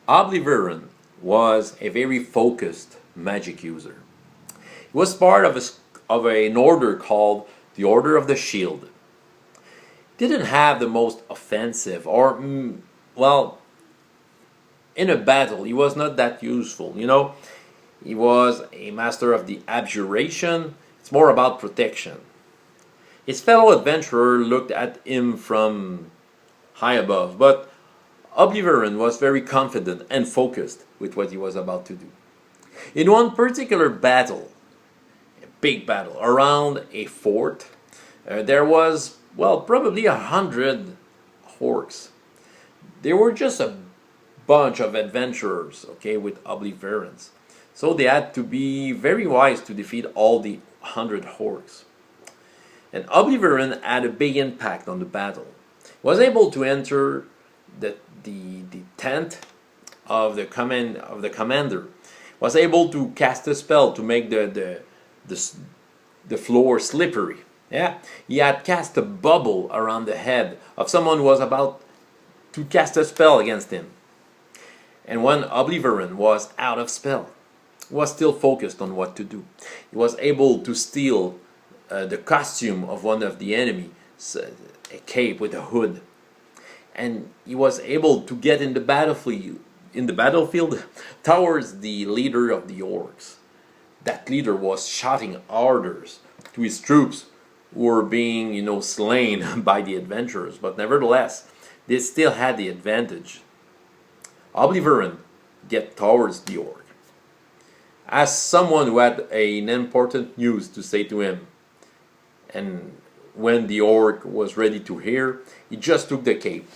Oblivion was a very focused magic user. He was part of an order called the Order of the Shield. He didn't have the most offensive or, well, in a battle, he was not that useful. He was a master of the abjuration. It's more about protection. His fellow adventurer looked at him from high above, but Oblivion was very confident and focused with what he was about to do. In one particular battle, a big battle around a fort, there was, well, probably 100 orcs. They were just a bunch of adventurers, okay, with Oblivions. So they had to be very wise to defeat all the 100 orcs. And Oblivion had a big impact on the battle. He was able to enter the tent of the commander. Was able to cast a spell to make the floor slippery. Yeah, he had cast a bubble around the head of someone who was about to cast a spell against him. And when Oblivion was out of spell, he was still focused on what to do. He was able to steal the costume of one of the enemies, a cape with a hood, and he was able to get in the battlefield towards the leader of the orcs. That leader was shouting orders to his troops who were being, slain by the adventurers, but nevertheless, they still had the advantage. Oblivion get towards the orc. As someone who had an important news to say to him, and when the orc was ready to hear, he just took the cape,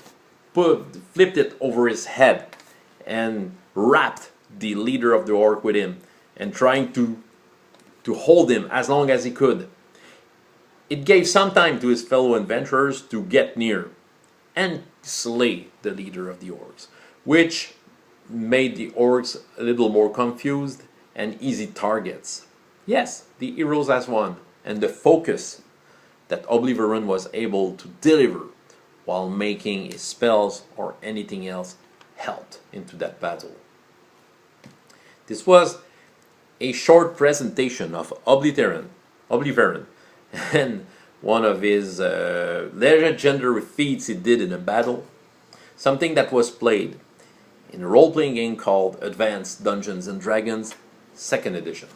flipped it over his head, and wrapped the leader of the orc with him, and trying to hold him as long as he could. It gave some time to his fellow adventurers to get near and slay the leader of the orcs, which made the orcs a little more confused and easy targets. Yes, the heroes has won, and the focus that Oblivion was able to deliver while making his spells or anything else helped into that battle. This was a short presentation of Oblivion and one of his legendary feats he did in a battle, something that was played in a role-playing game called Advanced Dungeons & Dragons 2nd edition.